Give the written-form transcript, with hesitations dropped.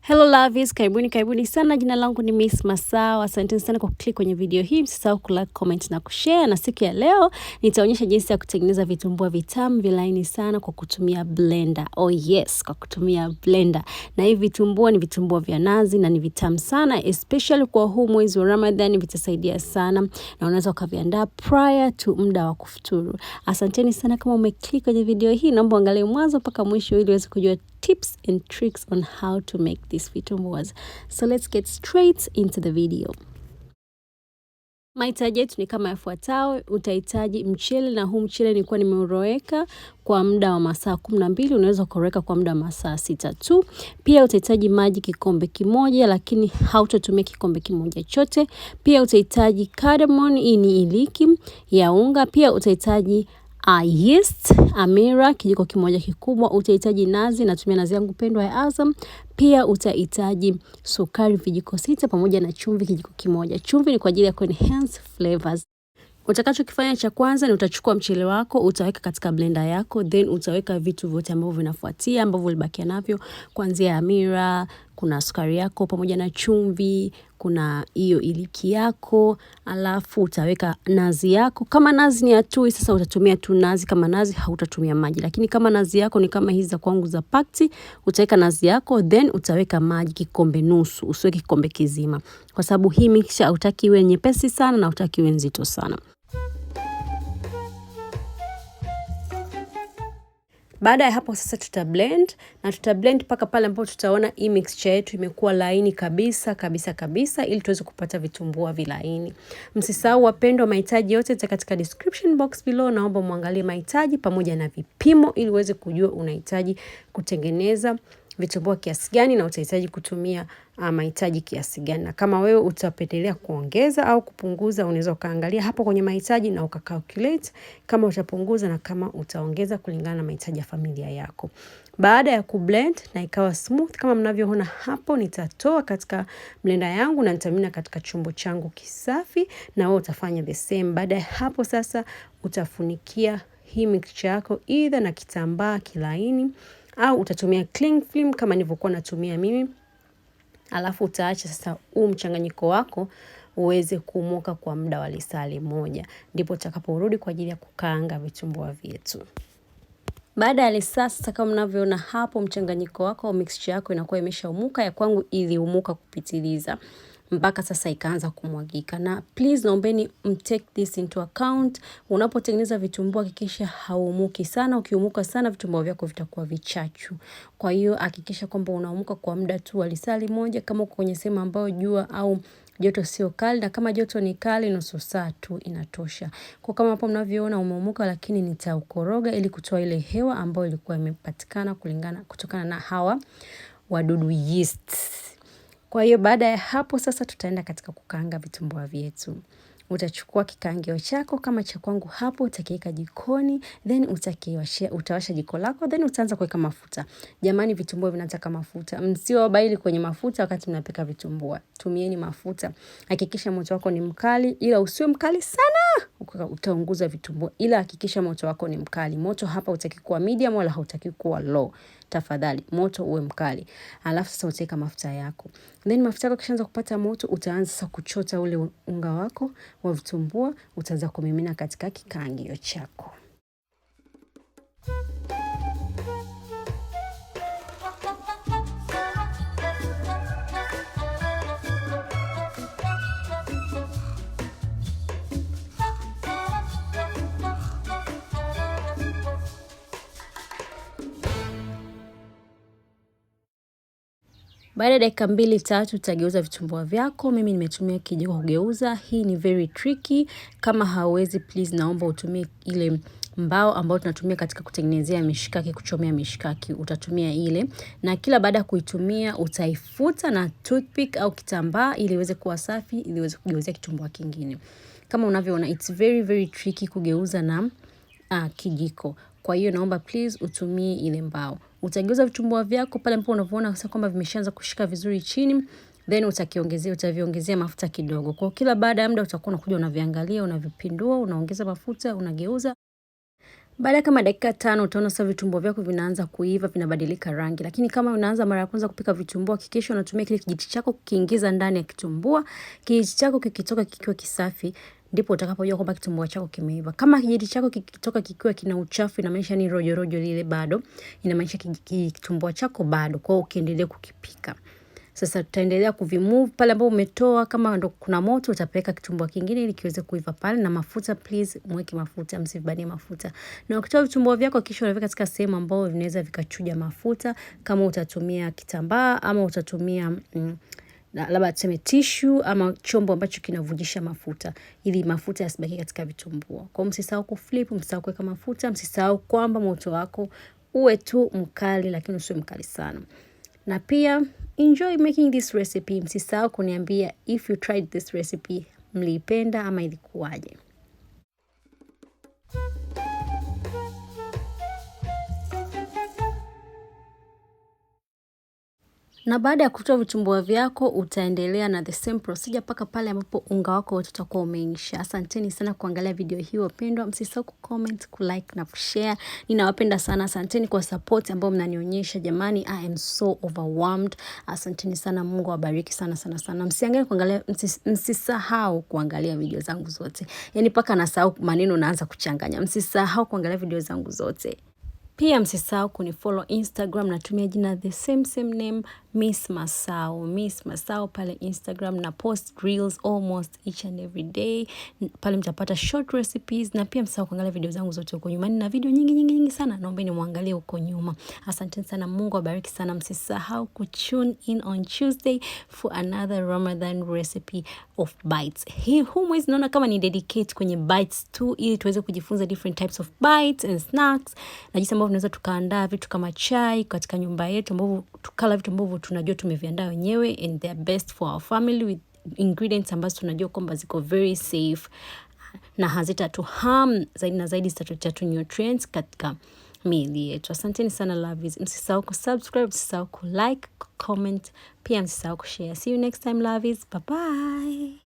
Hello lovies, karibuni sana. Jina langu ni Miss Masao. Asanteni sana kwa click kwenye video hii. Msisahau kulike, comment na kushare. Na siku ya leo nitaonyesha jinsi ya kutengeneza vitumbua vitamu vilaini sana kwa kutumia blender. Oh yes, kwa kutumia blender. Na hivi vitumbua ni vitumbua vya nazi na ni vitamu sana, especially kwa huu mwezi wa Ramadhani. Vitasaidia sana na unaweza ukaviandaa prior to muda wa kufuturu. Asanteni sana kama umeclick kwenye video hii. Naomba angalia mwanzo mpaka mwisho ili uweze kujua tips and tricks on how to make these vitumbuas. So let's get straight into the video. Mahitaji yetu ni kama yafuatayo. Utahitaji mchele, na huu mchele nilikuwa nimeuroweka kwa muda wa masaa 12, unaweza kuroweka kwa muda wa masaa 6 tu. Pia utahitaji maji kikombe kimoja, lakini hautatumia kikombe kimoja chote. Pia utahitaji cardamom, hii ni iliki ya unga. Pia utahitaji yeast, Amira, kijiko kimoja kikubwa. Utahitaji nazi, natumia nazi yangu pendwa ya Azam. Pia utahitaji sukari vijiko 6 pamoja na chumvi kijiko kimoja. Chumvi ni kwa ajili ya enhance flavors. Utakachokifanya cha kwanza ni utachukua mchele wako, utaweka katika blender yako, then utaweka vitu vyote ambavyo vinafuatia ambavyo ulibakia navyo, kuanzia Amira, kuna sukari yako pamoja na chumvi, kuna hiyo iliki yako, alafu utaweka nazi yako. Kama nazi ni ya tui, sasa utatumia tu nazi. Kama nazi hautatumia maji. Lakini kama nazi yako ni kama hizi za kwangu za pakti, utaweka nazi yako, then utaweka maji kikombe nusu, usiweke kikombe kizima. Kwa sababu hii mixture hutaki iwe nyepesi sana na hutaki iwe nzito sana. Baada ya hapo sasa tutablend, na tutablend mpaka pale ambapo tutaona hii mixture yetu imekuwa laini kabisa ili tuweze kupata vitumbua vilaini. Msisahau wapendwa, mahitaji yote yata katika description box below. Naomba muangalie mahitaji pamoja na vipimo ili uweze kujua unahitaji kutengeneza vitumbua kiasi gani na utahitaji kutumia mahitaji kiasi gani. Na kama wewe utapendelea kuongeza au kupunguza, unaweza kaangalia hapo kwenye mahitaji na ukacalculate kama utapunguza na kama utaongeza kulingana na mahitaji ya familia yako. Baada ya kublend na ikawa smooth kama mnavyoona hapo, nitatoa katika blender yangu na nitamimina katika chombo changu kisafi, na wewe utafanya the same. Baada ya hapo sasa utafunikia hii mixture yako either na kitambaa kilaini au utatumia cling film kama nilivyokuwa natumia mimi. Alafu utaacha sasa huu mchanganyiko wako uweze kumuka kwa muda wa lisali moja. Ndipo utakaporudi kwa ajili ya kukaanga vitumbua vyetu. Baada ya lisaa sasa kama mnavyoona hapo, mchanganyiko wako au mixture yako inakuwa imeshaumuka. Ya kwangu iliumuka kupitiliza mpaka sasa ikaanza kumwagika. Na please naombeni take this into account. Unapotengeneza vitumbua hakikisha haumuki sana. Ukiumuka sana vitumbua vyako vitakuwa vichachu. Kwa hiyo hakikisha kwamba unaumuka kwa muda tu wa lisali moja kama uko kwenye sehemu ambayo jua au joto sio kali, na kama joto ni kali nusu saa tu inatosha. Kwa kama hapo mnavyoona umeumuka, lakini nitaukoroga ili kutoa ile hewa ambayo ilikuwa imepatikana kutokana na hawa wadudu yeast. Kwa hiyo baada ya hapo sasa tutaenda katika kukaanga vitumbua vyetu. Utachukua kikaangio chako kama cha kwangu hapo, utakiweka jikoni, then utawasha jiko lako, then utaanza kuweka mafuta. Jamani, vitumbua vinataka mafuta. Msiwe wabaili kwenye mafuta wakati mnapika vitumbua. Tumieni mafuta. Hakikisha moto wako ni mkali, ila usiwe mkali sana utaunguza vitumbua, ila hakikisha moto wako ni mkali. Moto hapa hutaki kuwa medium wala hautaki kuwa low. Tafadhali moto uwe mkali. Alafu sasa utaweka mafuta yako. Then mafuta yako kishaanza kupata moto, utaanza sasa kuchota ule unga wako wa vitumbua, utaanza kumimina katika kikaangio chako. Baada ya dakika 2-3 utageuza vitumbua vyako. Mimi nimetumia kijiko kugeuza. Hii ni very tricky. Kama hauwezi, please naomba utumie ile mbao ambayo tunatumia katika kutengenezea mishikaki, kuchomea mishikaki. Utatumia ile. Na kila baada kuitumia utaifuta na toothpick au kitambaa ili iweze kuwa safi, ili iweze kugeuzia kitumbua kingine. Kama unavyoona it's very tricky kugeuza na kijiko. Kwa hiyo naomba please utumie ile mbao. Utageuza vitumbua vyako pale ambapo unapoona sasa kwamba vimeshaanza kushika vizuri chini, then utaviongezea mafuta kidogo. Kwa kila baada ya muda utakuwa unakuja unaviangalia, unavipindua, unaongeza mafuta, unageuza. Baada kama dakika 5 utaona sasa vitumbua vyako vinaanza kuiva, vinabadilika rangi. Lakini kama unaanza mara ya kwanza kupika vitumbua, hakikisha unatumia kile kijiti chako kukiingiza ndani ya kitumbua. Kijiti chako kikitoka kikiwa kisafi, ndipo utakapojua kwamba kitumbua chako kimeiva. Kama kijiti chako kikitoka kikiwa kina uchafu, inamaanisha ni rojo rojo lile bado, inamaanisha kitumbua chako bado. Kwa hiyo ukiendelea kukipika. Sasa tutaendelea kuvimove pale ambapo umetoa. Kama ndo kuna moto utapeleka kitumbua kingine ili kiweze kuiva pale. Na mafuta, please mweke mafuta, msivibanie mafuta. Na ukitoa vitumbua vyako kisha unaweka katika sehemu ambayo vinaweza vikachuja mafuta. Kama utatumia kitambaa ama utatumia labda tuseme tissue ama chombo ambacho kinavujisha mafuta, ili mafuta yasibaki katika vitumbua. Kwa msisahau kuflip, msisahau kuweka mafuta, msisahau kwamba moto wako uwe tu mkali lakini usiwe mkali sana. Na pia enjoy making this recipe. Msisahau kuniambia if you tried this recipe, mliipenda ama ilikuwaje. Na baada ya kutoa vitumbua vyako utaendelea na the same procedure mpaka pale ambapo unga wako wote utakuwa umeisha. Asanteni sana kuangalia video hii wapendwa. Msisahau kucomment, kulike na kushare. Ninawapenda sana. Asanteni kwa support ambayo mnanionyesha jamani. I am so overwhelmed. Asanteni sana, Mungu awabariki sana sana sana. Msisahau kuangalia video zangu zote. Yaani mpaka nasahau maneno naanza kuchanganya. Msisahau kuangalia video zangu zote. Pia msisahau kunifollow Instagram, natumia jina the same name, Miss Masao pale Instagram, na post reels almost each and every day. Pale mtapata short recipes, na pia msisahau kuangalia video zangu zote huko nyuma. Nina video nyingi sana, naombeni muangalie huko nyuma. Asante sana, Mungu awabariki sana. Msisahau tune in on Tuesday for another Ramadan recipe of bites. Huu mwezi naona kama ni dedicate kwenye bites tu, ili tuweze kujifunza different types of bites and snacks, na jinsi ambavyo tunaweza tukaandaa vitu kama chai katika nyumba yetu, ambavyo tukala vitu ambavyo tunajua tumeviandaa wenyewe and they are best for our family, with ingredients ambazo tunajua kwamba ziko very safe na hazitatu harm zaidi na zaidi, zitatuletea tu nutrients katika miili yetu. Asanteni sana lovies. Msisahau kusubscribe, msisahau kulike, comment, pia msisahau kushare. See you next time lovies. Bye bye.